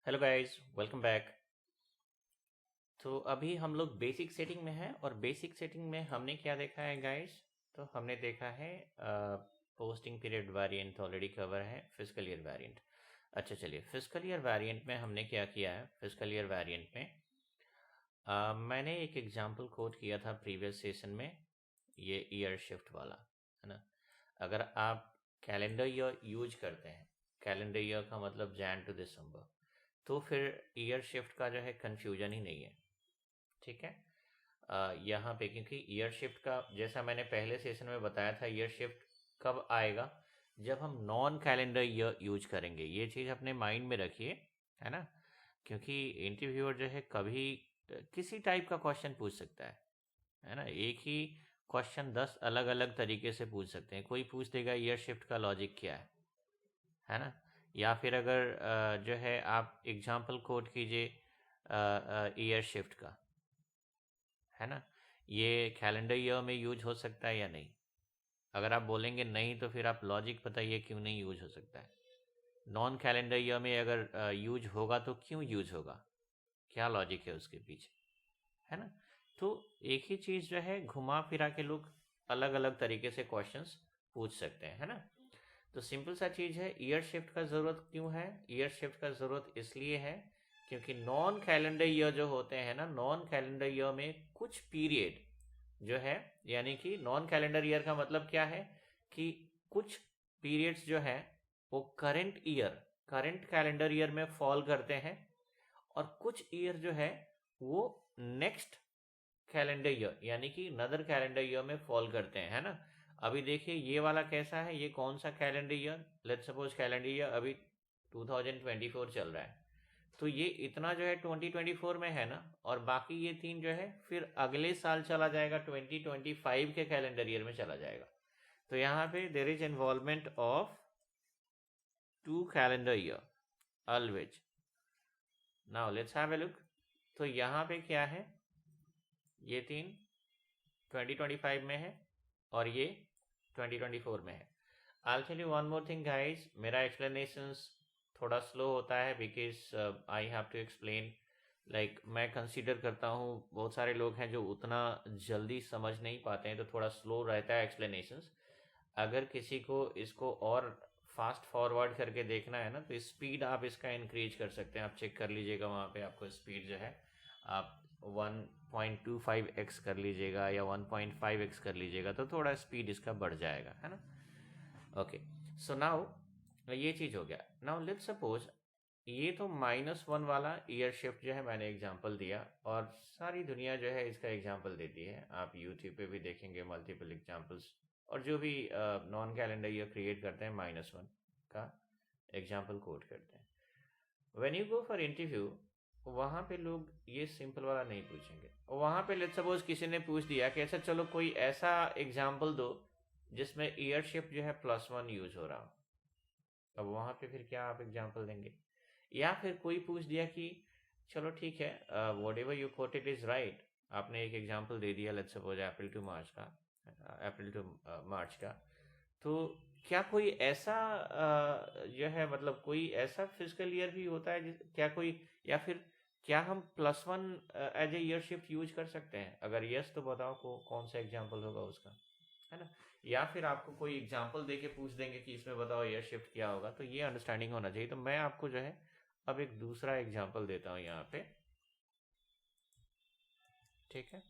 Hello guys, welcome back. तो अभी हम लोग बेसिक सेटिंग में हैं और बेसिक सेटिंग में हमने क्या देखा है गाइस। तो हमने देखा है posting period variant already cover है, फिजिकल ईयर वेरिएंट। अच्छा चलिए, फिजिकल ईयर वेरिएंट में हमने क्या किया है। फिजिकल ईयर वेरिएंट में मैंने एक एग्जांपल कोट किया था प्रीवियस सेशन में, ये ईयर शिफ्ट वाला, है ना। अगर आप कैलेंडर ईयर यूज करते हैं, कैलेंडर ईयर का मतलब जैन टू दिसंबर, तो फिर ईयर शिफ्ट का जो है कंफ्यूजन ही नहीं है। ठीक है। यहाँ पे क्योंकि ईयर शिफ्ट का जैसा मैंने पहले सेशन में बताया था, ईयर शिफ्ट कब आएगा, जब हम नॉन कैलेंडर ईयर यूज करेंगे। ये चीज़ अपने माइंड में रखिए, है ना। क्योंकि इंटरव्यूअर जो है कभी किसी टाइप का क्वेश्चन पूछ सकता है ना। एक ही क्वेश्चन 10 अलग अलग तरीके से पूछ सकते हैं। कोई पूछ देगा ईयर शिफ्ट का लॉजिक क्या है ना। या फिर अगर जो है आप एग्जांपल कोट कीजिए ईयर शिफ्ट का, है ना। ये कैलेंडर ईयर में यूज हो सकता है या नहीं। अगर आप बोलेंगे नहीं, तो फिर आप लॉजिक बताइए क्यों नहीं यूज हो सकता है। नॉन कैलेंडर ईयर में अगर यूज होगा तो क्यों यूज होगा, क्या लॉजिक है उसके पीछे, है ना। तो एक ही चीज़ जो है घुमा फिरा के लोग अलग अलग तरीके से क्वेश्चंस पूछ सकते हैं, है ना। तो सिंपल सा चीज़ है, ईयर शिफ्ट का ज़रूरत क्यों है। ईयर शिफ्ट का ज़रूरत इसलिए है क्योंकि नॉन कैलेंडर ईयर जो होते हैं ना, नॉन कैलेंडर ईयर में कुछ पीरियड जो है, यानी कि नॉन कैलेंडर ईयर का मतलब क्या है कि कुछ पीरियड्स जो है वो करंट कैलेंडर ईयर में फॉल करते हैं, और कुछ ईयर जो है वो नेक्स्ट कैलेंडर ईयर यानी कि नदर कैलेंडर ईयर में फॉल करते हैं, है ना। अभी देखिए ये वाला कैसा है, ये कौन सा calendar year, let's suppose calendar year अभी 2024 चल रहा है। तो ये इतना जो है 2024 में है ना, और बाकी ये तीन जो है फिर अगले साल चला जाएगा, 2025 के कैलेंडर ईयर में चला जाएगा। तो यहाँ पे there is involvement of two calendar year always. Now let's have a look. तो यहाँ पे क्या है, ये तीन 2025 में है और ये 2024 में है। I tell you one more thing guys, मेरा एक्सप्लेनेशंस थोड़ा स्लो होता है because I have to explain, like मैं कंसीडर करता हूँ बहुत सारे लोग हैं जो उतना जल्दी समझ नहीं पाते हैं, तो थोड़ा स्लो रहता है एक्सप्लेनेशंस। अगर किसी को इसको और फास्ट फॉरवर्ड करके देखना है ना, तो स्पीड आप इसका इंक्रीज कर सकते हैं। आप चेक कर लीजिएगा वहाँ पे आपको स्पीड जो है, आप 1.25x कर लीजिएगा या 1.5x कर लीजिएगा, तो थोड़ा स्पीड इसका बढ़ जाएगा, है ना। ओके, सो नाउ ये चीज़ हो गया। नाउ लेट्स सपोज ये तो -1 वाला ईयर शिफ्ट जो है मैंने एग्जांपल दिया, और सारी दुनिया जो है इसका एग्जांपल देती है। आप यूट्यूब पे भी देखेंगे मल्टीपल एग्जांपल्स, और जो भी नॉन कैलेंडर ईयर क्रिएट करते हैं -1 का एग्जांपल कोट करते हैं। When you go for interview, वहाँ पे लोग ये सिंपल वाला नहीं पूछेंगे। वहाँ पे लेट्स सपोज किसी ने पूछ दिया कि अच्छा चलो कोई ऐसा एग्जांपल दो जिसमें ईयर शिफ्ट जो है +1 यूज हो रहा हो। अब वहाँ पे फिर क्या आप एग्जांपल देंगे। या फिर कोई पूछ दिया कि चलो ठीक है, whatever you quote it is right, आपने एक एग्जांपल दे दिया let's suppose April to March का, अप्रैल टू मार्च का। तो क्या कोई ऐसा जो है, मतलब कोई ऐसा फिजिकल ईयर भी होता है क्या कोई, या फिर क्या हम +1 as a year shift use कर सकते हैं। अगर यस तो बताओ को कौन सा एग्जांपल होगा उसका, है ना। या फिर आपको कोई एग्जांपल दे के पूछ देंगे कि इसमें बताओ ईयर शिफ्ट क्या होगा, तो ये अंडरस्टैंडिंग होना चाहिए। तो मैं आपको जो है अब एक दूसरा एग्जांपल देता हूँ यहाँ पे, ठीक है।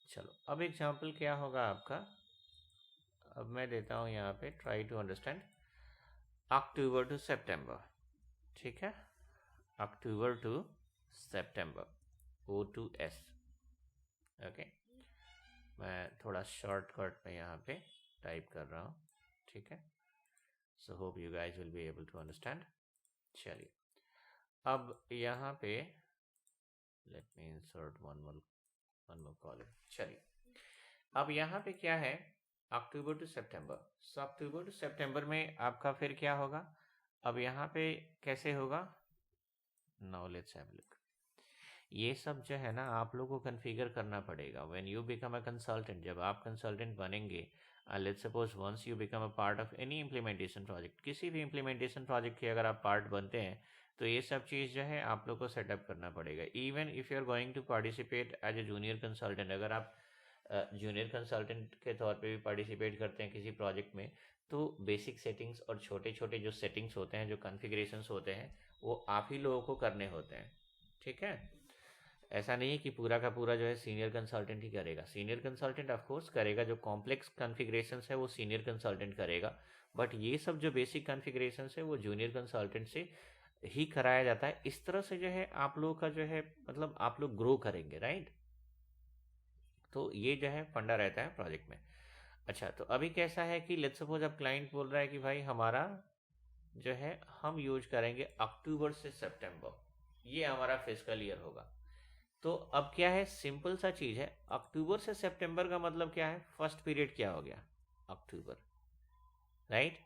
चलो अब एग्जांपल क्या होगा आपका, अब मैं देता हूँ यहाँ पे, try to understand. October to सितंबर, ठीक है। अक्टूबर टू सितंबर, O2S। ओके, मैं थोड़ा शॉर्टकट में यहाँ पे टाइप कर रहा हूँ, ठीक है। So hope you guys will be able to understand. चलिए अब यहाँ पे let me insert one more column. चलिए अब यहाँ पे क्या है, अक्टूबर to September. So October to सितंबर में आपका फिर क्या होगा, अब यहाँ पे कैसे होगा। Now let's have a look. ये सब जो है ना आप लोगों को कन्फिगर करना पड़ेगा when you become a consultant. जब आप कंसल्टेंट बनेंगे, let's suppose once you become a part of any implementation project, किसी भी इम्प्लीमेंटेशन प्रोजेक्ट के अगर आप पार्ट बनते हैं, तो ये सब चीज़ जो है आप लोग को सेटअप करना पड़ेगा। Even if you are going to participate as a junior consultant, अगर आप जूनियर कंसल्टेंट के तौर पे भी पार्टिसिपेट करते हैं किसी प्रोजेक्ट में, तो बेसिक सेटिंग्स और छोटे छोटे जो सेटिंग्स होते हैं, जो कॉन्फ़िगरेशंस होते हैं, वो आप ही लोगों को करने होते हैं। ठीक है, ऐसा नहीं है कि पूरा का पूरा जो है सीनियर कंसल्टेंट ही करेगा। सीनियर कंसल्टेंट ऑफ कोर्स करेगा, जो कॉम्प्लेक्स कॉन्फ़िगरेशंस है वो सीनियर कंसल्टेंट करेगा, बट ये सब जो बेसिक कॉन्फ़िगरेशंस है वो जूनियर कंसल्टेंट से ही कराया जाता है। इस तरह से जो है आप लोगों का जो है मतलब आप लोग ग्रो करेंगे, राइट। तो ये जो है फंडा रहता है प्रोजेक्ट में। अच्छा, तो अभी कैसा है कि लेट्स सपोज अब क्लाइंट बोल रहा है कि भाई हमारा जो है हम यूज करेंगे अक्टूबर से सितंबर, ये हमारा फिस्कल ईयर होगा। तो अब क्या है, सिंपल सा चीज है, अक्टूबर से सितंबर का मतलब क्या है, फर्स्ट पीरियड क्या हो गया, अक्टूबर, राइट।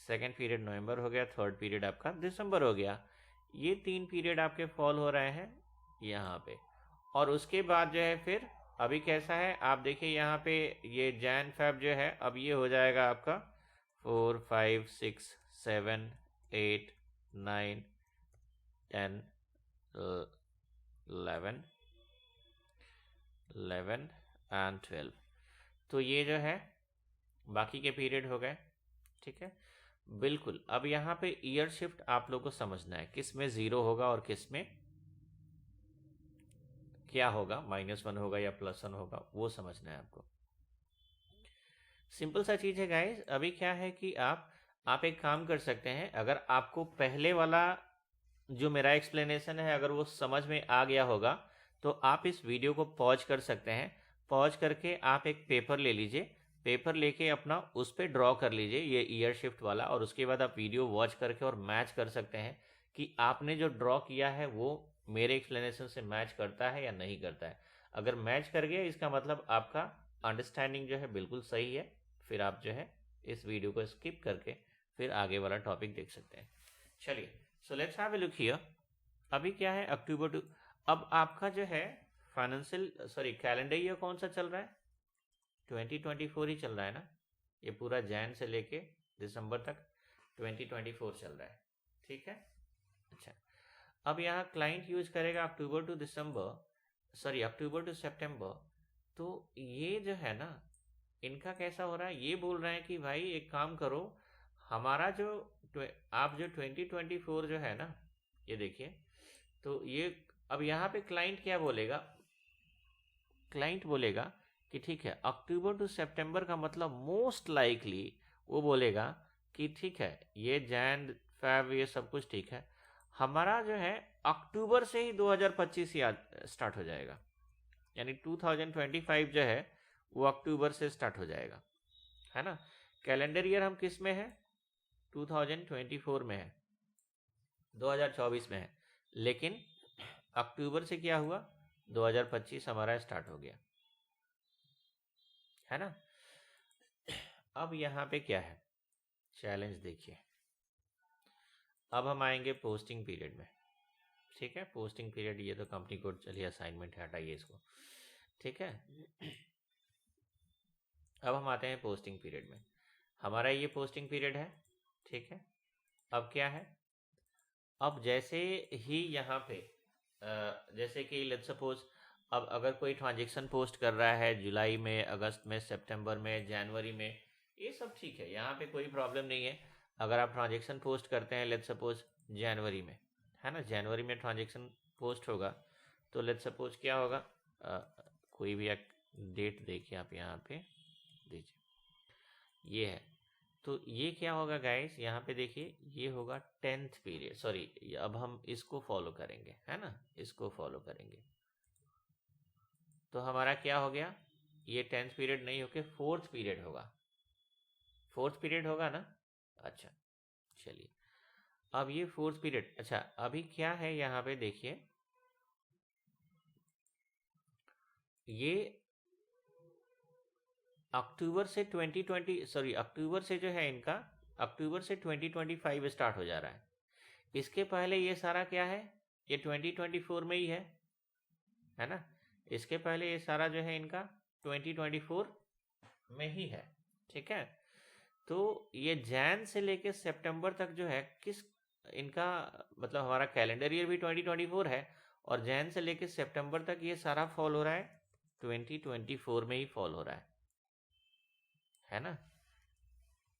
सेकेंड पीरियड नवंबर हो गया, थर्ड पीरियड आपका दिसंबर हो गया। ये 3 पीरियड आपके फॉल हो रहे हैं यहाँ पे। और उसके बाद जो है फिर अभी कैसा है, आप देखिए यहाँ पे ये जैन फेब जो है, अब ये हो जाएगा आपका 4 5 6 7 8 9 10 11 एंड 12। तो ये जो है बाकी के पीरियड हो गए। ठीक है, बिल्कुल। अब यहाँ पे ईयर शिफ्ट आप लोग को समझना है, किस में 0 होगा और किस में क्या होगा, -1 होगा या +1 होगा, वो समझना है आपको। सिंपल सा चीज़ है गाइस। अभी क्या है कि आप एक काम कर सकते हैं, अगर आपको पहले वाला जो मेरा एक्सप्लेनेशन है अगर वो समझ में आ गया होगा, तो आप इस वीडियो को पॉज कर सकते हैं। पॉज करके आप एक पेपर ले लीजिए, पेपर लेके अपना उस पर ड्रॉ कर लीजिए ये ईयर शिफ्ट वाला, और उसके बाद आप वीडियो वॉच करके और मैच कर सकते हैं कि आपने जो ड्रॉ किया है वो मेरे एक्सप्लेनेशन से मैच करता है या नहीं करता है। अगर मैच कर गया इसका मतलब आपका अंडरस्टैंडिंग जो है बिल्कुल सही है। फिर आप जो है इस वीडियो को स्किप करके फिर आगे वाला टॉपिक देख सकते हैं। चलिए, so let's have a look here. अभी क्या है, अक्टूबर टू, अब आपका जो है फाइनेंशियल कैलेंडर ईयर कौन सा चल रहा है, 2024 ही चल रहा है ना। ये पूरा जैन से लेके दिसंबर तक 2024 चल रहा है। ठीक है, अच्छा। अब यहाँ क्लाइंट यूज करेगा अक्टूबर टू सितंबर। तो ये जो है ना, इनका कैसा हो रहा है, ये बोल रहे हैं कि भाई एक काम करो, हमारा जो आप जो 2024 जो है ना, ये देखिए। तो ये अब यहाँ पे क्लाइंट क्या बोलेगा, क्लाइंट बोलेगा कि ठीक है अक्टूबर टू सितंबर का मतलब मोस्ट लाइकली वो बोलेगा कि ठीक है ये जैन फैब ये सब कुछ ठीक है, हमारा जो है अक्टूबर से ही 2025 ही स्टार्ट हो जाएगा। यानी 2025 जो है वो अक्टूबर से स्टार्ट हो जाएगा, है ना। कैलेंडर ईयर हम किस में है, 2024 में है, 2024 में है, लेकिन अक्टूबर से क्या हुआ, 2025 हमारा स्टार्ट हो गया, है ना। अब यहाँ पे क्या है चैलेंज, देखिए। अब हम आएंगे पोस्टिंग पीरियड में। ठीक है, पोस्टिंग पीरियड ये तो कंपनी कोड, चलिए असाइनमेंट है, हटाइए इसको। ठीक है, अब हम आते हैं पोस्टिंग पीरियड में। हमारा ये पोस्टिंग पीरियड है। ठीक है, अब क्या है, अब जैसे ही यहाँ पे जैसे कि लेट्स सपोज अब अगर कोई ट्रांजेक्शन पोस्ट कर रहा है जुलाई में, अगस्त में, सितंबर में, जनवरी में, ये सब ठीक है, यहाँ पे कोई प्रॉब्लम नहीं है। अगर आप ट्रांजेक्शन पोस्ट करते हैं लेट्स सपोज जनवरी में, है ना, जनवरी में ट्रांजेक्शन पोस्ट होगा, तो लेट्स सपोज क्या होगा, कोई भी एक डेट देखिए आप यहाँ पे दीजिए, ये है। तो ये क्या होगा गाइस, यहाँ पे देखिए ये होगा 10th पीरियड, अब हम इसको फॉलो करेंगे, है ना, इसको फॉलो करेंगे। तो हमारा क्या हो गया, ये 10th पीरियड नहीं होके 4th पीरियड होगा, 4th पीरियड होगा ना। अच्छा, चलिए, अब ये 4th पीरियड, अच्छा अभी क्या है यहाँ पे देखिए, ये अक्टूबर से 2025 स्टार्ट हो जा रहा है। इसके पहले ये सारा क्या है, ये 2024 में ही है ना। इसके पहले ये सारा जो है इनका 2024 में ही है। ठीक है, तो ये जैन से लेके सितंबर तक जो है किस इनका मतलब हमारा कैलेंडर ईयर भी 2024 है और जैन से लेकर सितंबर तक ये सारा फॉल हो रहा है 2024 में ही फॉल हो रहा है ना।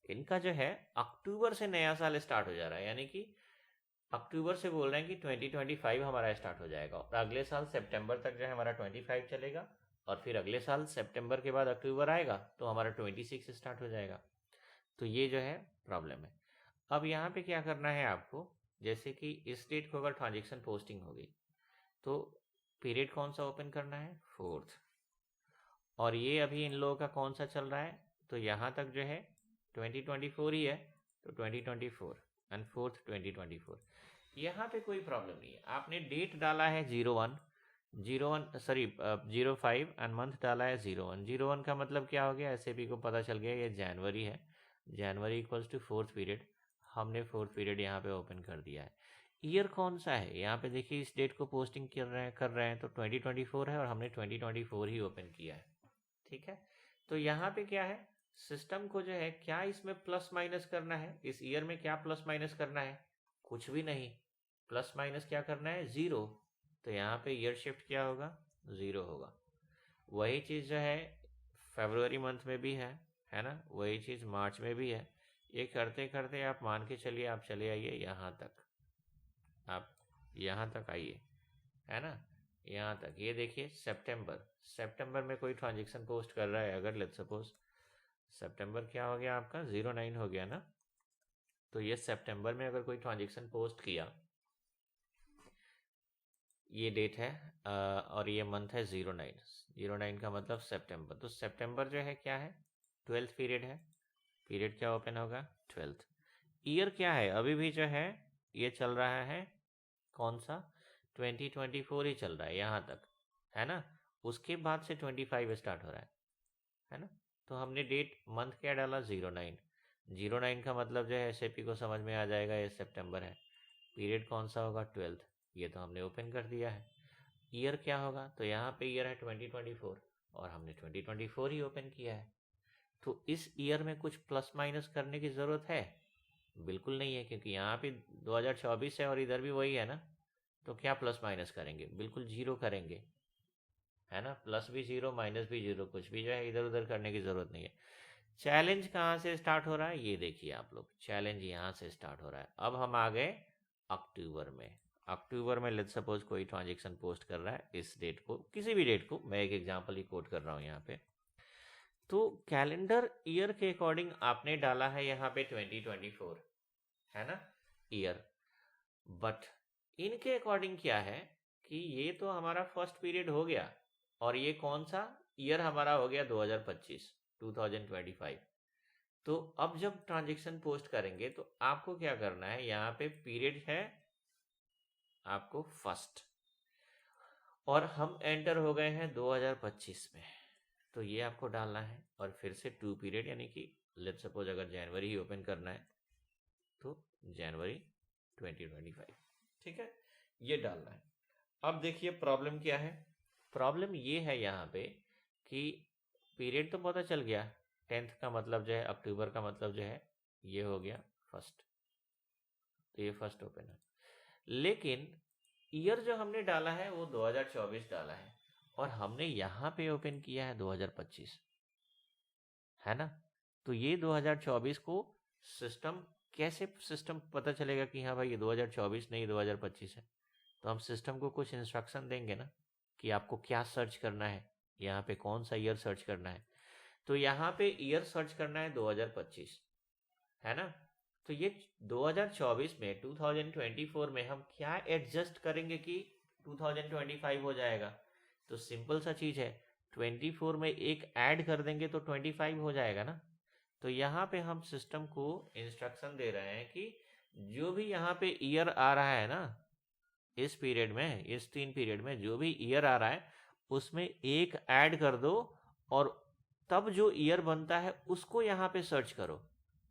इनका जो है अक्टूबर से नया साल स्टार्ट हो जा रहा है, यानी कि अक्टूबर से बोल रहे हैं कि 2025 हमारा स्टार्ट हो जाएगा और अगले साल सितंबर तक जो है हमारा 25 चलेगा और फिर अगले साल सितंबर के बाद अक्टूबर आएगा तो हमारा 26 स्टार्ट हो जाएगा। तो ये जो है प्रॉब्लम है। अब यहाँ पे क्या करना है आपको, जैसे कि इस डेट को अगर ट्रांजेक्शन पोस्टिंग होगी तो पीरियड कौन सा ओपन करना है, 4th। और ये अभी इन लोगों का कौन सा चल रहा है, तो यहाँ तक जो है 2024 ही है, तो 2024 एंड 4th 2024। यहाँ पे कोई प्रॉब्लम नहीं है। आपने डेट डाला है 05 एंड मंथ डाला है 01 का मतलब क्या हो गया, एसएपी को पता चल गया ये जनवरी है, जनवरी इक्वल्स टू 4th पीरियड। हमने 4th पीरियड यहाँ पे ओपन कर दिया है। ईयर कौन सा है, यहाँ पे देखिए इस डेट को पोस्टिंग कर रहे हैं तो 2024 है और हमने 2024 ही ओपन किया है, ठीक है। तो यहाँ पे क्या है, सिस्टम को जो है क्या इसमें प्लस माइनस करना है, इस ईयर में क्या प्लस माइनस करना है, कुछ भी नहीं। प्लस माइनस क्या करना है, 0। तो यहाँ पे ईयर शिफ्ट क्या होगा, 0 होगा। वही चीज़ जो है फरवरी मंथ में भी है ना, वही चीज़ मार्च में भी है। ये करते करते आप मान के चलिए, आप चले आइए यहाँ तक, आप यहाँ तक आइए, है ना, यहाँ तक। ये देखिए सितंबर में कोई ट्रांजेक्शन पोस्ट कर रहा है, अगर लेट्स सपोज सितंबर क्या हो गया आपका 09 हो गया ना, तो ये सितंबर में अगर कोई ट्रांजेक्शन पोस्ट किया, ये डेट है और ये मंथ है 09 का मतलब सितंबर। तो सितंबर जो है क्या है, 12th पीरियड है, पीरियड क्या ओपन होगा, 12th। ईयर क्या है, अभी भी जो है ये चल रहा है कौन सा, 2024 ही चल रहा है यहाँ तक, है ना। उसके बाद से 25 स्टार्ट हो रहा है ना। तो हमने डेट मंथ क्या डाला, 09 का मतलब जो है एसएपी को समझ में आ जाएगा ये सितंबर है। पीरियड कौन सा होगा, 12th, ये तो हमने ओपन कर दिया है। ईयर क्या होगा, तो यहाँ पे ईयर है 2024 और हमने 2024 ही ओपन किया है। तो इस ईयर में कुछ प्लस माइनस करने की ज़रूरत है, बिल्कुल नहीं है, क्योंकि यहाँ पे 2024 है और इधर भी वही है ना। तो क्या प्लस माइनस करेंगे, बिल्कुल 0 करेंगे, है ना। प्लस भी 0 माइनस भी 0, कुछ भी जो है इधर उधर करने की ज़रूरत नहीं है। चैलेंज कहाँ से स्टार्ट हो रहा है, ये देखिए आप लोग, चैलेंज यहाँ से स्टार्ट हो रहा है। अब हम आ गए अक्टूबर में। अक्टूबर में लेट्स सपोज कोई ट्रांजेक्शन पोस्ट कर रहा है इस डेट को, किसी भी डेट को, मैं एक एग्जांपल ही कोट कर रहा हूँ यहाँ पे। तो कैलेंडर ईयर के अकॉर्डिंग आपने डाला है यहाँ पे 2024, है ना, ईयर। बट इनके अकॉर्डिंग क्या है कि ये तो हमारा फर्स्ट पीरियड हो गया और ये कौन सा ईयर हमारा हो गया, 2025। तो अब जब ट्रांजेक्शन पोस्ट करेंगे तो आपको क्या करना है, यहाँ पे पीरियड है आपको फर्स्ट और हम एंटर हो गए हैं 2025 में, तो ये आपको डालना है। और फिर से 2 पीरियड, यानी कि लेट्स सपोज अगर जनवरी ही ओपन करना है तो जनवरी 2025, ठीक है, ये डालना है। अब देखिए प्रॉब्लम क्या है, प्रॉब्लम ये है यहाँ पे कि पीरियड तो पता चल गया, 10th का मतलब जो है, अक्टूबर का मतलब जो है ये हो गया फर्स्ट, तो ये फर्स्ट ओपन है। लेकिन ईयर जो हमने डाला है वो 2024 डाला है और हमने यहाँ पे ओपन किया है 2025, है ना। तो ये 2024 को कैसे सिस्टम पता चलेगा कि हाँ भाई ये 2024 नहीं 2025 है। तो हम सिस्टम को कुछ इंस्ट्रक्शन देंगे ना कि आपको क्या सर्च करना है, यहाँ पे कौन सा ईयर सर्च करना है। तो यहाँ पे ईयर सर्च करना है 2025, है ना। तो ये 2024 में 2024 में हम क्या एडजस्ट करेंगे कि 2025 हो जाएगा। तो सिंपल सा चीज़ है, 24 में एक ऐड कर देंगे तो 25 हो जाएगा ना। तो यहाँ पे हम सिस्टम को इंस्ट्रक्शन दे रहे हैं कि जो भी यहाँ पे ईयर आ रहा है ना, इस पीरियड में, इस 3 पीरियड में जो भी ईयर आ रहा है उसमें एक ऐड कर दो और तब जो ईयर बनता है उसको यहाँ पे सर्च करो।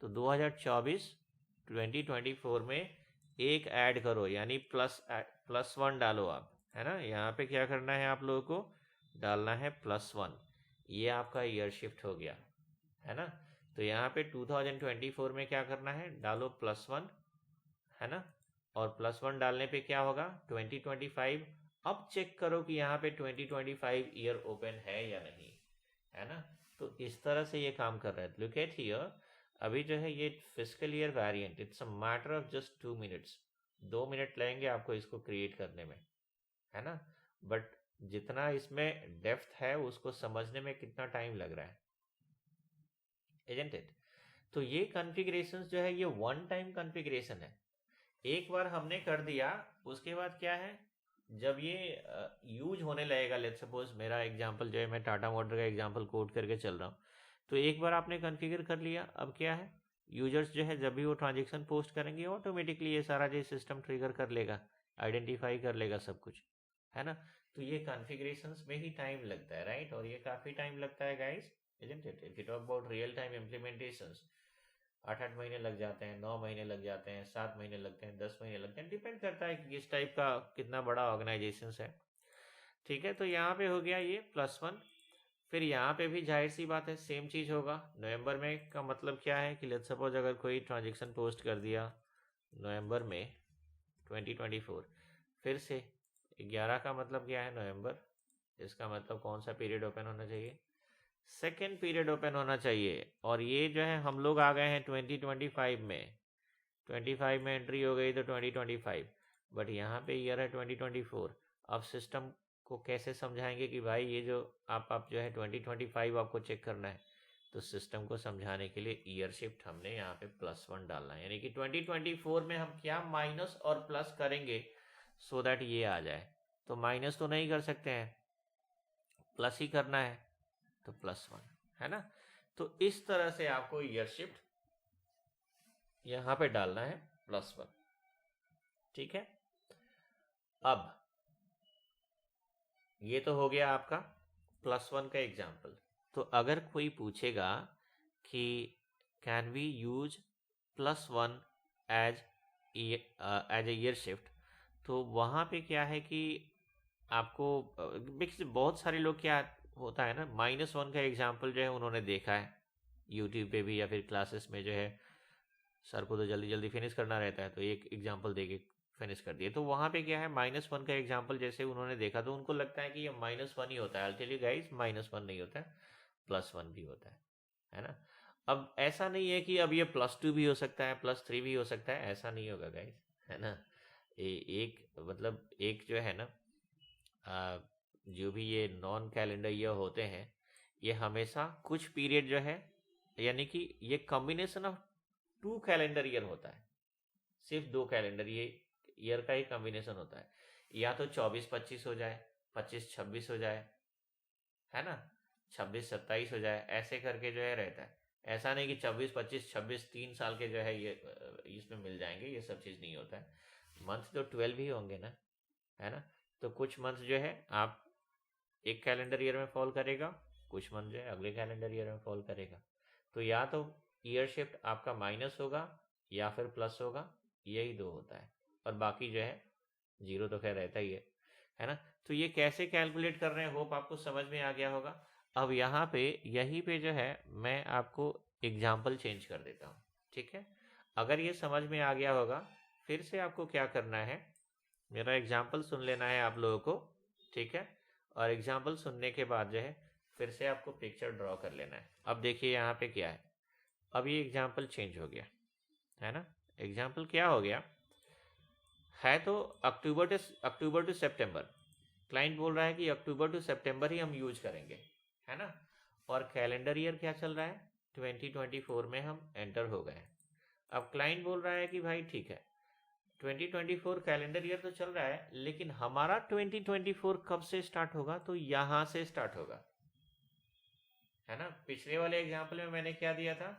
तो 2024 में एक ऐड करो, यानी +1 डालो आप, है ना। यहाँ पे क्या करना है, आप लोगों को डालना है +1, ये आपका ईयर शिफ्ट हो गया, है ना। तो यहाँ पे 2024 में क्या करना है, डालो +1, है ना, और +1 डालने पे क्या होगा 2025। अब चेक करो कि यहाँ पे 2025 ईयर ओपन है या नहीं, है ना। तो इस तरह से ये काम कर रहा है। लुक एट हियर, अभी जो है ये fiscal year variant, it's a matter of just 2 minutes, 2 minute लगेंगे आपको इसको क्रिएट करने में, है ना। बट जितना इसमें डेप्थ है उसको समझने में कितना टाइम लग रहा है, इजंट इट। तो ये कॉन्फ़िगरेशंस जो है ये वन टाइम कॉन्फ़िगरेशन है, एक बार हमने कर दिया, उसके बाद क्या है जब ये यूज होने लगेगा, लेट्स सपोज मेरा एग्जांपल जो है मैं टाटा मोटर का एग्जांपल कोट करके चल रहा हूँ, तो एक बार आपने कॉन्फ़िगर कर लिया, अब क्या है यूजर्स जो है जब भी वो ट्रांजेक्शन पोस्ट करेंगे ऑटोमेटिकली ये सारा जो सिस्टम ट्रिगर कर लेगा, आइडेंटिफाई कर लेगा सब कुछ, है ना। तो ये कॉन्फ़िगरेशंस में ही टाइम लगता है, राइट, और ये काफ़ी टाइम लगता है guys, isn't it. If you talk about real time implementations 8-8 महीने लग जाते हैं, 9 महीने लग जाते हैं, 7 महीने लगते हैं, 10 महीने लगते हैं, डिपेंड करता है कि किस टाइप का कितना बड़ा ऑर्गेनाइजेशन है, ठीक है। तो यहाँ पे हो गया ये +1। फिर यहाँ पे भी जाहिर सी बात है सेम चीज़ होगा। नवंबर में का मतलब क्या है कि लेट्स सपोज अगर कोई ट्रांजेक्शन पोस्ट कर दिया नवंबर में 2024, फिर से 11 का मतलब क्या है नवंबर, इसका मतलब कौन सा पीरियड ओपन होना चाहिए, सेकेंड पीरियड ओपन होना चाहिए। और ये जो है हम लोग आ गए हैं 2025 में, 25 में एंट्री हो गई तो 2025, बट यहाँ पे ईयर है 2024। अब सिस्टम को कैसे समझाएंगे कि भाई ये जो आप जो है 2025 आपको चेक करना है, तो सिस्टम को समझाने के लिए ईयर शिफ्ट हमने यहाँ पे +1 डालना है, यानी कि 2024 में हम क्या माइनस और प्लस करेंगे सो दैट ये आ जाए। तो माइनस तो नहीं कर सकते हैं, प्लस ही करना है, तो +1, है ना। तो इस तरह से आपको ईयर शिफ्ट यहाँ पे डालना है +1, ठीक है। अब ये तो हो गया आपका +1 का एग्जाम्पल। तो अगर कोई पूछेगा कि can we use +1 as a year shift, तो वहाँ पे क्या है कि आपको बहुत सारे लोग क्या होता है ना, -1 का एग्जाम्पल जो है उन्होंने देखा है यूट्यूब पे भी या फिर क्लासेस में, जो है सर को तो जल्दी जल्दी फिनिश करना रहता है तो एक एग्जाम्पल दे के फिनिश कर दिए। तो वहाँ पे क्या है -1 का एग्जाम्पल जैसे उन्होंने देखा तो उनको लगता है कि ये -1 ही होता है। आई टेल यू गाइस, -1 नहीं होता है, +1 भी होता है ना। अब ऐसा नहीं है कि अब ये +2 भी हो सकता है, +3 भी हो सकता है, ऐसा नहीं होगा गाइस, है ना। एक मतलब एक जो है ना जो भी ये नॉन कैलेंडर ईयर होते हैं, ये हमेशा कुछ पीरियड जो है, यानी कि ये कॉम्बिनेशन ऑफ 2 कैलेंडर ईयर होता है, सिर्फ 2 कैलेंडर ये ईयर का ही कॉम्बिनेशन होता है। या तो 24-25 हो जाए, 25-26 हो जाए, है ना, 26-27 हो जाए, ऐसे करके जो है रहता है। ऐसा नहीं कि 24-25-26 3 साल के जो है ये इसमें मिल जाएंगे, ये सब चीज़ नहीं होता है। मंथ तो 12 ही होंगे ना, है ना। तो कुछ मंथ जो है आप एक कैलेंडर ईयर में फॉल करेगा, कुछ मंथ जो है अगले कैलेंडर ईयर में फॉल करेगा। तो या तो ईयर शिफ्ट आपका माइनस होगा या फिर प्लस होगा, यही दो होता है, और बाकी जो है जीरो तो खैर रहता ही है ना। तो ये कैसे कैलकुलेट कर रहे हैं, होप आपको समझ में आ गया होगा। अब यहाँ पे यहीं पे जो है मैं आपको एग्जाम्पल चेंज कर देता हूँ, ठीक है। अगर ये समझ में आ गया होगा, फिर से आपको क्या करना है, मेरा एग्जाम्पल सुन लेना है आप लोगों को, ठीक है। और एग्जाम्पल सुनने के बाद जो है फिर से आपको पिक्चर ड्रॉ कर लेना है। अब देखिए यहाँ पे क्या है, अब ये एग्जाम्पल चेंज हो गया, है ना। एग्जाम्पल क्या हो गया है, तो अक्टूबर टू सितंबर, क्लाइंट बोल रहा है कि अक्टूबर टू सितंबर ही हम यूज करेंगे, है ना। और कैलेंडर ईयर क्या चल रहा है, 2024 में हम एंटर हो गए। अब क्लाइंट बोल रहा है कि भाई ठीक है 2024 कैलेंडर ईयर तो चल रहा है, लेकिन हमारा 2024 कब से स्टार्ट होगा, तो यहाँ से स्टार्ट होगा, है ना। पिछले वाले एग्जाम्पल में मैंने क्या दिया था,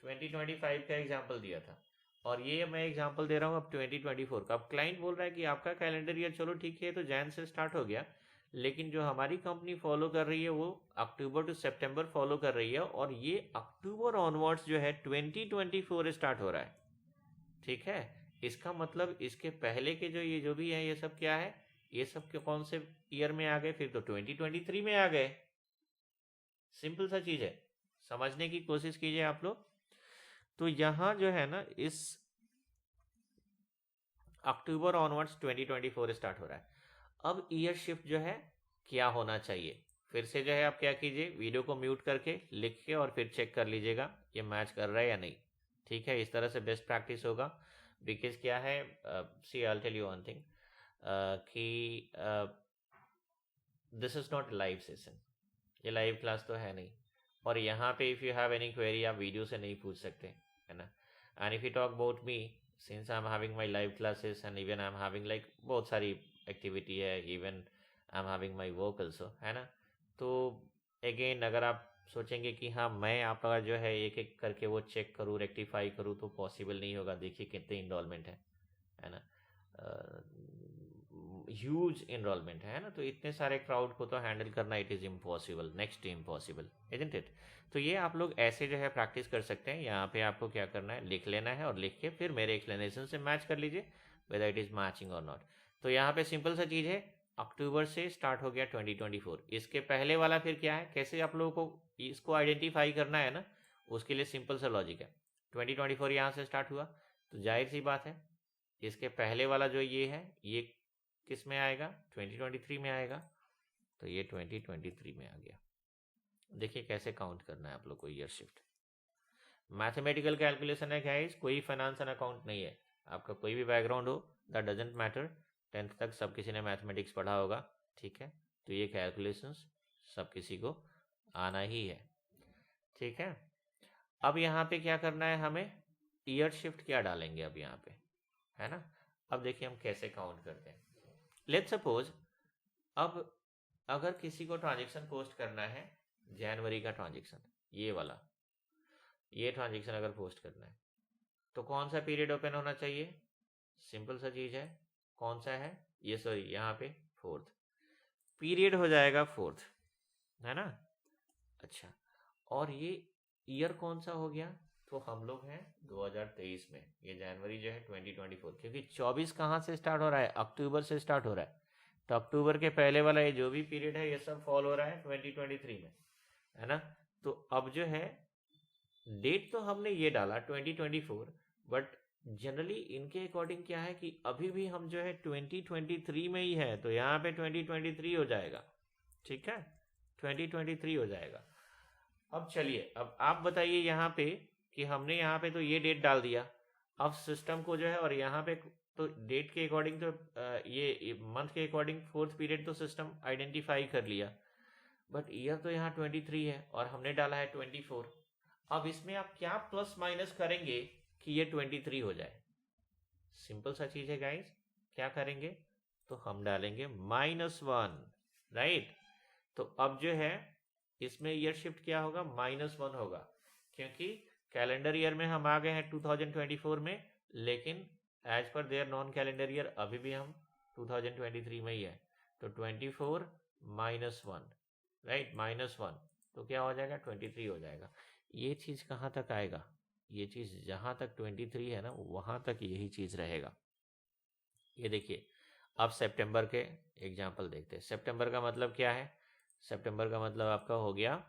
2025 का एग्जाम्पल दिया था, और ये मैं एग्जाम्पल दे रहा हूँ अब 2024 का। अब क्लाइंट बोल रहा है कि आपका कैलेंडर ईयर चलो ठीक है तो जैन से स्टार्ट हो गया, लेकिन जो हमारी कंपनी फॉलो कर रही है वो अक्टूबर टू सितंबर फॉलो कर रही है, और ये अक्टूबर ऑनवर्ड्स जो है 2024 स्टार्ट हो रहा है, ठीक है। इसका मतलब इसके पहले के जो भी है ये सब क्या है, ये सब के कौन से ईयर में आ गए, फिर तो 2023 में आ गए। सिंपल सा चीज है, समझने की कोशिश कीजिए आप लोग। तो यहाँ जो है ना इस अक्टूबर ऑनवर्ड्स 2024 स्टार्ट हो रहा है। अब ईयर शिफ्ट जो है क्या होना चाहिए, फिर से जो है आप क्या कीजिए, वीडियो को म्यूट करके लिख के और फिर चेक कर लीजिएगा ये मैच कर रहा है या नहीं। ठीक है, इस तरह से बेस्ट प्रैक्टिस होगा। बिकॉज क्या है, see I will tell you one thing कि this is not live session, ये लाइव क्लास तो है नहीं। और यहाँ पे if you have any query आप वीडियो से नहीं पूछ सकते, है ना। And if you talk about me, since I am having my live classes and even I am having like बहुत सारी एक्टिविटी है, even I am having my work also, है ना। तो अगेन अगर आप सोचेंगे कि हाँ मैं आपका जो है एक एक करके वो चेक करूँ, रेक्टिफाई करूँ, तो पॉसिबल नहीं होगा। देखिए कितने इनरोलमेंट है ना, ह्यूज इनरोलमेंट है ना। तो इतने सारे क्राउड को तो हैंडल करना it is impossible, next to impossible, isn't it. तो ये आप लोग ऐसे जो है प्रैक्टिस कर सकते हैं। यहाँ पे आपको क्या करना है, लिख लेना है और लिख के फिर मेरे एक्सप्लेनेशन से मैच कर लीजिए वेदर इट इज़ मैचिंग और नॉट। तो यहाँ पे सिंपल सा चीज़ है, अक्टूबर से स्टार्ट हो गया 2024। इसके पहले वाला फिर क्या है, कैसे आप लोगों को इसको आइडेंटिफाई करना है ना, उसके लिए सिंपल सा लॉजिक है। 2024 यहाँ से स्टार्ट हुआ, तो जाहिर सी बात है इसके पहले वाला जो ये है ये किस में आएगा, 2023 में आएगा। तो ये 2023 में आ गया। देखिए कैसे काउंट करना है आप लोग को ईयर शिफ्ट। मैथमेटिकल कैलकुलेशन है गाइस, कोई फाइनेंस एंड अकाउंट नहीं है। आपका कोई भी बैकग्राउंड हो दैट डजेंट मैटर, 10th तक सब किसी ने मैथमेटिक्स पढ़ा होगा, ठीक है। तो ये कैलकुलेशंस सब किसी को आना ही है, ठीक है। अब यहाँ पे क्या करना है हमें, ईयर शिफ्ट क्या डालेंगे अब यहाँ पे, है ना। अब देखिए हम कैसे काउंट करते हैं। लेट्स सपोज अब अगर किसी को ट्रांजेक्शन पोस्ट करना है, जनवरी का ट्रांजेक्शन, ये वाला ये ट्रांजेक्शन अगर पोस्ट करना है, तो कौन सा पीरियड ओपन होना चाहिए, सिंपल सा चीज है, कौन सा है ये, सॉरी यहाँ पे 4th पीरियड हो जाएगा, 4th, है ना। अच्छा, और ये ईयर कौन सा हो गया, तो हम लोग हैं 2023 में, ये जनवरी जो है 2024, क्योंकि 24 कहाँ से स्टार्ट हो रहा है, अक्टूबर से स्टार्ट हो रहा है। तो अक्टूबर के पहले वाला ये जो भी पीरियड है ये सब फॉल हो रहा है 2023 में, है ना। तो अब जो है डेट तो हमने ये डाला 2024, बट जनरली इनके अकॉर्डिंग क्या है कि अभी भी हम जो है 2023 में ही है, तो यहाँ पे 2023 हो जाएगा, ठीक है, 2023 हो जाएगा। अब चलिए, अब आप बताइए यहाँ पे कि हमने यहाँ पे तो ये डेट डाल दिया, अब सिस्टम को जो है, और यहाँ पे तो डेट के अकॉर्डिंग तो ये मंथ के अकॉर्डिंग 4th पीरियड तो सिस्टम आइडेंटिफाई कर लिया, बट ईयर तो यहाँ 23 है और हमने डाला है 24। अब इसमें आप क्या प्लस माइनस करेंगे कि ये 23 हो जाए, सिंपल सा चीज है गाइस, क्या करेंगे, तो हम डालेंगे -1, राइट। तो अब जो है इसमें ईयर शिफ्ट क्या होगा, -1 होगा, क्योंकि कैलेंडर ईयर में हम आ गए हैं 2024 में, लेकिन as per their non calendar year अभी भी हम 2023 में ही है। तो 24 -1, राइट, -1, तो क्या हो जाएगा, 23 हो जाएगा। ये चीज़ कहाँ तक आएगा, ये चीज़ जहाँ तक 23 है ना वहाँ तक यही चीज़ रहेगा। ये देखिए, अब सितंबर के एग्जाम्पल देखते हैं। सितंबर का मतलब क्या है, सितंबर का मतलब आपका हो गया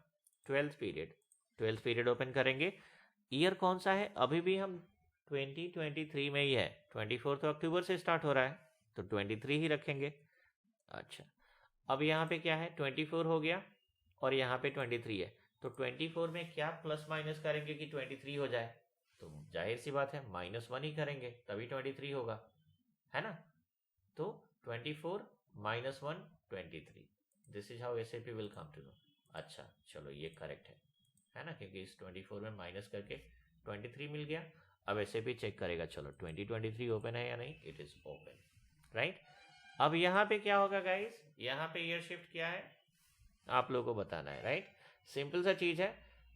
12th period, 12th period open करेंगे। ईयर कौन सा है, अभी भी हम 2023 में ही है, 24 तो अक्टूबर से स्टार्ट हो रहा है, तो 23 ही रखेंगे। अच्छा, अब यहाँ पे क्या है, 24 हो गया और यहाँ पे 23 है, तो 24 में क्या प्लस माइनस करेंगे कि 23 हो जाए, तो जाहिर सी बात है -1 ही करेंगे तभी 23 होगा, है ना। तो 24 -1 23, this is how SAP will come to know. अच्छा चलो ये करेक्ट है ना, क्योंकि इस 24 में माइनस करके 23 मिल गया। अब SAP चेक करेगा, चलो 2023 ओपन है या नहीं, इट इज ओपन, राइट। अब यहाँ पे क्या होगा गाइस, यहाँ पे ईयर शिफ्ट क्या है आप लोगों को बताना है, राइट। सिंपल सा चीज है,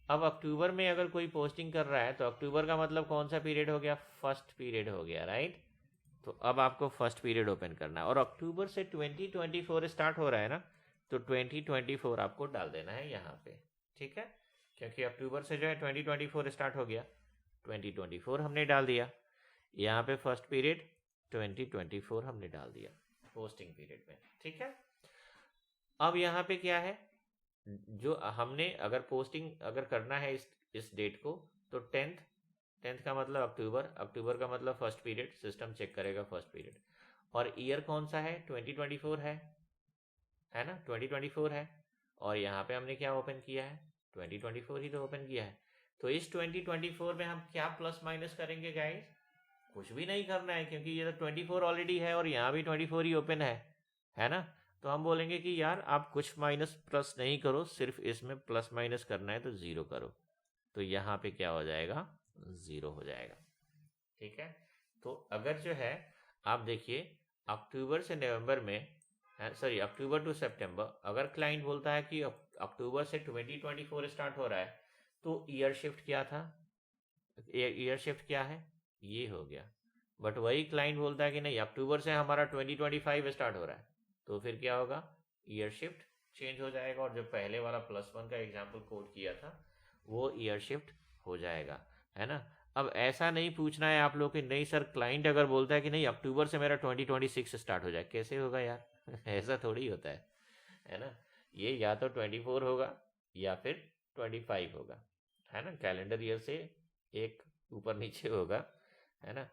अब अक्टूबर में अगर कोई पोस्टिंग कर रहा है तो अक्टूबर का मतलब कौन सा पीरियड हो गया, फर्स्ट पीरियड हो गया, राइट। तो अब आपको फर्स्ट पीरियड ओपन करना है, और अक्टूबर से 2024 स्टार्ट हो रहा है ना, तो 2024 आपको डाल देना है यहाँ पे, ठीक है, क्योंकि अक्टूबर से जो है 2024 स्टार्ट हो गया, 2024 हमने डाल दिया, यहाँ पे फर्स्ट पीरियड 2024 हमने डाल दिया पोस्टिंग पीरियड में, ठीक है। अब यहाँ पे क्या है, जो हमने अगर पोस्टिंग अगर करना है इस डेट को, तो 10th 10th का मतलब अक्टूबर, अक्टूबर का मतलब फर्स्ट पीरियड, सिस्टम चेक करेगा फर्स्ट पीरियड। और ईयर कौन सा है, 2024 है ना, 2024 है। और यहाँ पे हमने क्या ओपन किया है, 2024 ही तो ओपन किया है। तो इस 2024 में हम क्या प्लस माइनस करेंगे गाइस, कुछ भी नहीं करना है, क्योंकि ये तो 24 ऑलरेडी है और यहाँ भी 24 ही ओपन है ना। तो हम बोलेंगे कि यार आप कुछ माइनस प्लस नहीं करो, सिर्फ इसमें प्लस माइनस करना है तो 0 करो। तो यहाँ पे क्या हो जाएगा, 0 हो जाएगा। ठीक है। तो अगर जो है आप देखिए अक्टूबर से नवंबर में, सॉरी अक्टूबर टू सितंबर, अगर क्लाइंट बोलता है कि अक्टूबर से 2024 स्टार्ट हो रहा है, तो ईयर शिफ्ट क्या था, ईयर शिफ्ट क्या है, ये हो गया। बट वही क्लाइंट बोलता है कि नहीं अक्टूबर से हमारा 2025 स्टार्ट हो रहा है, तो फिर क्या होगा, ईयर शिफ्ट चेंज हो जाएगा। और जो पहले वाला +1 का एग्जाम्पल कोट किया था वो ईयर शिफ्ट हो जाएगा, है ना। अब ऐसा नहीं पूछना है आप लोग कि नहीं सर क्लाइंट अगर बोलता है कि नहीं अक्टूबर से मेरा 2026 स्टार्ट हो जाए, कैसे होगा यार ऐसा थोड़ी होता है ना। ये या तो 24 होगा या फिर 25 होगा, है ना, कैलेंडर ईयर से एक ऊपर नीचे होगा, है ना।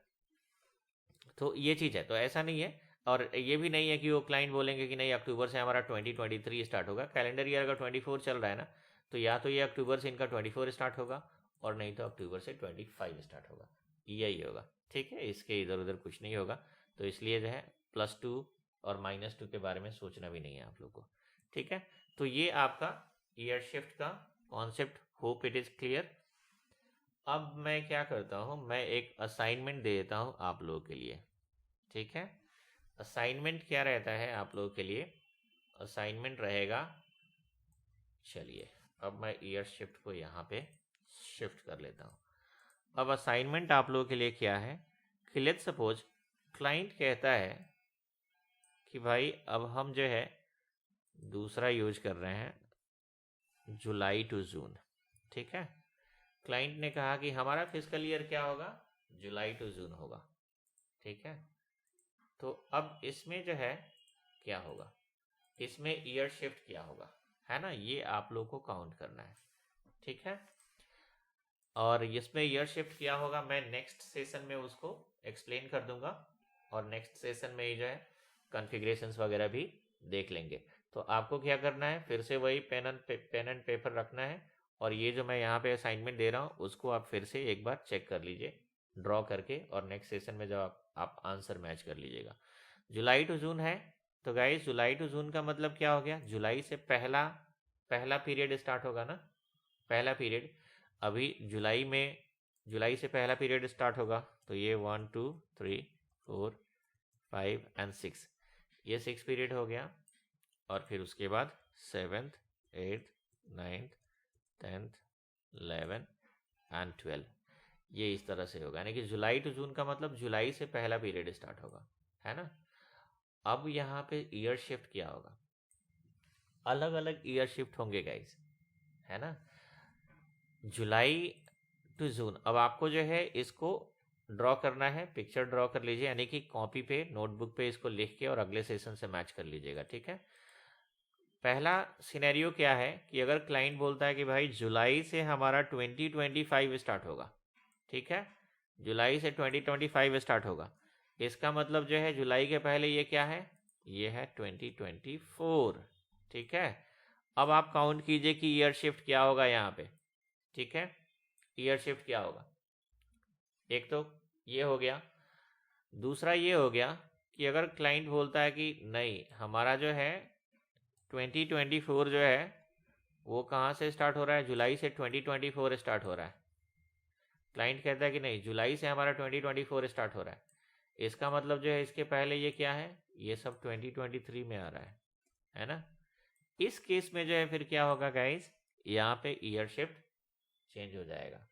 तो ये चीज़ है, तो ऐसा नहीं है। और ये भी नहीं है कि वो क्लाइंट बोलेंगे कि नहीं अक्टूबर से हमारा 2023 स्टार्ट होगा। कैलेंडर ईयर अगर 24 चल रहा है ना, तो या तो ये अक्टूबर से इनका 24 स्टार्ट होगा और नहीं तो अक्टूबर से 25 स्टार्ट होगा, यही होगा। ठीक है, इसके इधर उधर कुछ नहीं होगा। तो इसलिए जो है +2 और -2 के बारे में सोचना भी नहीं है आप लोग को। ठीक है, तो ये आपका ईयर शिफ्ट का concept, hope it is clear. अब मैं क्या करता हूँ, मैं एक असाइनमेंट दे देता हूँ आप लोगों के लिए। ठीक है, असाइनमेंट क्या रहता है आप लोगों के लिए, असाइनमेंट रहेगा, चलिए अब मैं ईयर शिफ्ट को यहाँ पे शिफ्ट कर लेता हूँ। अब असाइनमेंट आप लोगों के लिए क्या है कि लेट्स सपोज क्लाइंट कहता है कि भाई अब हम जो है दूसरा यूज कर रहे हैं, जुलाई टू जून। ठीक है, क्लाइंट ने कहा कि हमारा फिजिकल ईयर क्या होगा, जुलाई टू जून होगा। ठीक है, तो अब इसमें जो है क्या होगा, इसमें ईयर शिफ्ट क्या होगा, है ना, ये आप लोग को काउंट करना है। ठीक है, और इसमें ईयर शिफ्ट क्या होगा मैं नेक्स्ट सेशन में उसको एक्सप्लेन कर दूंगा, और नेक्स्ट सेशन में जो है कॉन्फ़िगरेशंस वगैरह भी देख लेंगे। तो आपको क्या करना है, फिर से वही पेन एंड पेपर रखना है, और ये जो मैं यहाँ पे असाइनमेंट दे रहा हूँ उसको आप फिर से एक बार चेक कर लीजिए ड्रॉ करके, और नेक्स्ट सेशन में जब आप आंसर मैच कर लीजिएगा। जुलाई टू जून है, तो गाइस जुलाई टू जून का मतलब क्या हो गया, जुलाई से पहला पीरियड स्टार्ट होगा ना, पहला पीरियड। अभी जुलाई से पहला पीरियड स्टार्ट होगा, तो ये 1 2 3 4 5 एंड 6, ये 6 पीरियड हो गया। और फिर उसके बाद 7th 8th 9th 10th 11 and 12, ये इस तरह से होगा, यानी कि जुलाई टू जून का मतलब जुलाई से पहला पीरियड स्टार्ट होगा, है ना। अब यहाँ पे ईयर शिफ्ट क्या होगा, अलग अलग ईयर शिफ्ट होंगे गाइस, है ना। जुलाई टू जून, अब आपको जो है इसको ड्रॉ करना है, पिक्चर ड्रॉ कर लीजिए, यानी कि कॉपी पे नोटबुक पे इसको लिख के और अगले सेशन से मैच कर लीजिएगा। ठीक है, पहला सिनेरियो क्या है कि अगर क्लाइंट बोलता है कि भाई जुलाई से हमारा 2025 स्टार्ट होगा, ठीक है, जुलाई से 2025 स्टार्ट होगा, इसका मतलब जो है जुलाई के पहले ये क्या है, ये है 2024। ठीक है, अब आप काउंट कीजिए कि ईयर शिफ्ट क्या होगा यहाँ पे। ठीक है, ईयर शिफ्ट क्या होगा, एक तो ये हो गया, दूसरा ये हो गया कि अगर क्लाइंट बोलता है कि नहीं हमारा जो है 2024 जो है वो कहाँ से स्टार्ट हो रहा है, जुलाई से 2024 स्टार्ट हो रहा है। क्लाइंट कहता है कि नहीं जुलाई से हमारा 2024 स्टार्ट हो रहा है, इसका मतलब जो है इसके पहले ये क्या है, ये सब 2023 में आ रहा है ना। इस केस में जो है फिर क्या होगा गाइस, यहाँ पे ईयर शिफ्ट चेंज हो जाएगा,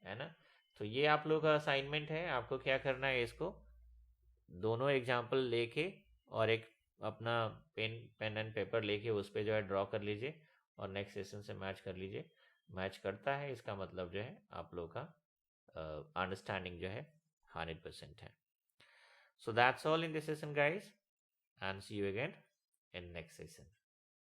है ना। तो ये आप लोगों का असाइनमेंट है, आपको क्या करना है, इसको दोनों एग्जाम्पल लेके और एक अपना पेन एंड पेपर लेके उस पर जो है ड्रॉ कर लीजिए और नेक्स्ट सेशन से मैच कर लीजिए। मैच करता है इसका मतलब जो है आप लोग का अंडरस्टैंडिंग जो है 100% है। So that's all in this session guys, and see you again in next session.